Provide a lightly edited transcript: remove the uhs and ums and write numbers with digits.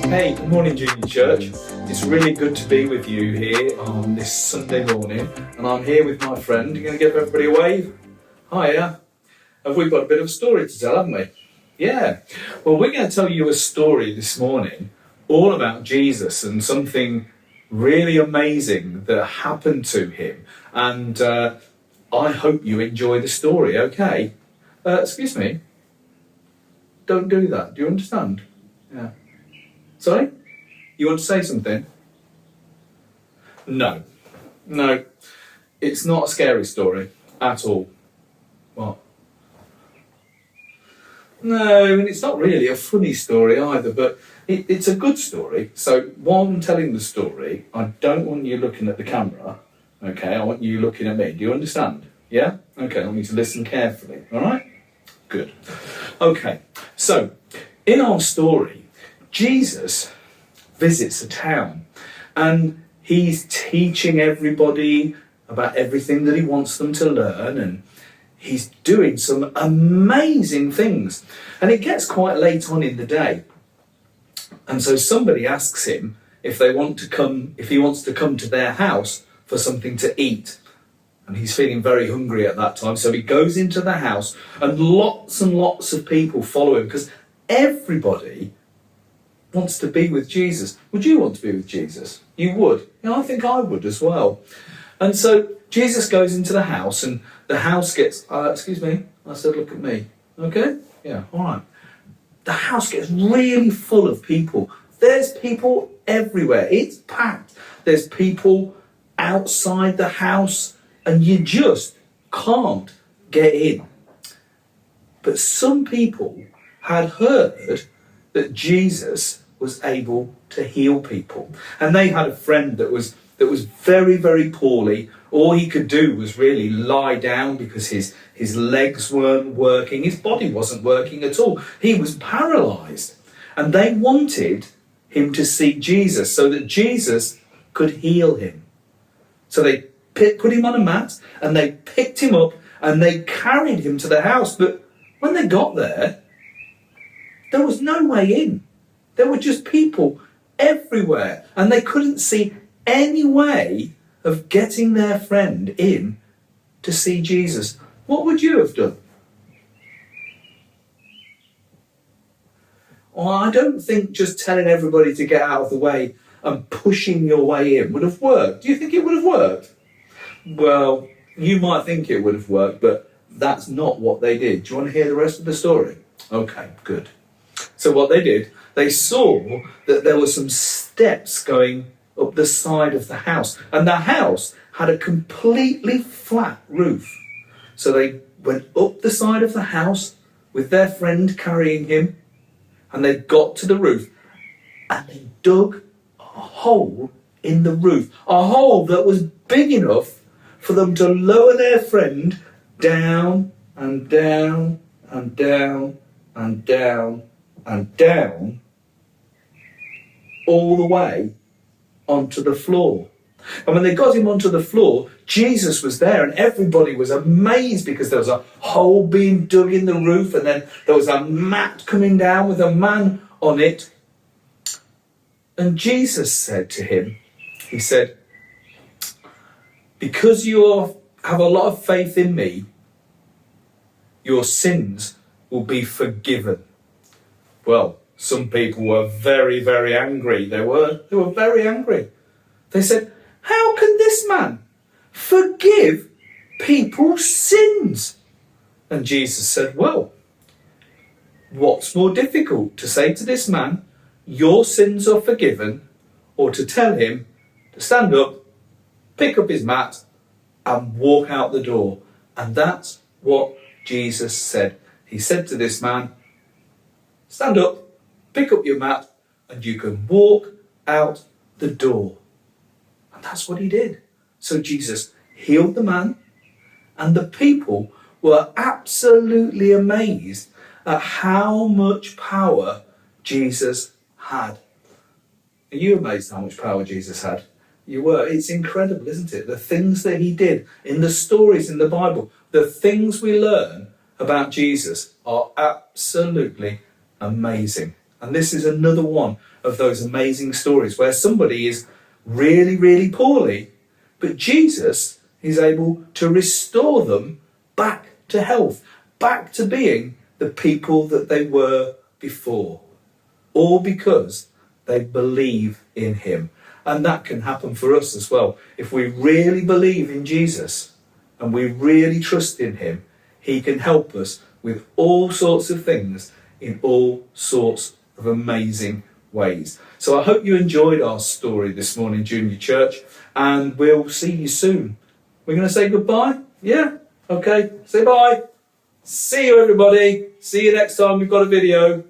Hey, good morning, Junior Church. It's really good to be with you here on this Sunday morning, and I'm here with my friend. You're going to give everybody a wave? Hiya. Have we got a bit of a story to tell, haven't we? Yeah. Well, we're going to tell you a story this morning all about Jesus and something really amazing that happened to him. And I hope you enjoy the story, okay? Excuse me. Don't do that. Do you understand? Yeah. Sorry? You want to say something? No. It's not a scary story at all. What? No, and it's not really a funny story either, but it's a good story. So while I'm telling the story, I don't want you looking at the camera, okay? I want you looking at me. Do you understand? Yeah? Okay, I want you to listen carefully, all right? Good. Okay, so in our story, Jesus visits a town and he's teaching everybody about everything that he wants them to learn, and he's doing some amazing things. And it gets quite late on in the day. And so somebody asks him if he wants to come to their house for something to eat. And he's feeling very hungry at that time. So he goes into the house and lots of people follow him because everybody wants to be with Jesus. Would you want to be with Jesus? You would. I think I would as well. And so Jesus goes into the house and the house gets, excuse me, I said look at me. Okay? Yeah, all right. The house gets really full of people. There's people everywhere. It's packed. There's people outside the house and you just can't get in. But some people had heard that Jesus was able to heal people. And they had a friend that was very, very poorly. All he could do was really lie down because his legs weren't working. His body wasn't working at all. He was paralyzed. And they wanted him to see Jesus so that Jesus could heal him. So they put him on a mat and they picked him up and they carried him to the house. But when they got there was no way in. There were just people everywhere and they couldn't see any way of getting their friend in to see Jesus. What would you have done? Well, I don't think just telling everybody to get out of the way and pushing your way in would have worked. Do you think it would have worked? Well, you might think it would have worked, but that's not what they did. Do you want to hear the rest of the story? Okay, good. So what they did, they saw that there were some steps going up the side of the house. And the house had a completely flat roof. So they went up the side of the house with their friend carrying him. And they got to the roof. And they dug a hole in the roof. A hole that was big enough for them to lower their friend down and down and down and down and down all the way onto the floor. And when they got him onto the floor, Jesus was there and everybody was amazed because there was a hole being dug in the roof and then there was a mat coming down with a man on it. And Jesus said to him, he said, because you have a lot of faith in me, your sins will be forgiven. Well, some people were very, very angry. They were very angry. They said, how can this man forgive people's sins? And Jesus said, well, what's more difficult, to say to this man, your sins are forgiven, or to tell him to stand up, pick up his mat, and walk out the door? And that's what Jesus said. He said to this man, stand up, pick up your mat, and you can walk out the door. And that's what he did. So Jesus healed the man, and the people were absolutely amazed at how much power Jesus had. Are you amazed how much power Jesus had? You were. It's incredible, isn't it? The things that he did in the stories in the Bible, the things we learn about Jesus are absolutely amazing. And this is another one of those amazing stories where somebody is really, really poorly, but Jesus is able to restore them back to health, back to being the people that they were before. All because they believe in him. And that can happen for us as well. If we really believe in Jesus and we really trust in him, he can help us with all sorts of things in all sorts of amazing ways. So I hope you enjoyed our story this morning, Junior Church, and we'll see you soon. We're going to say goodbye? Yeah? Okay, say bye. See you, everybody. See you next time we've got a video.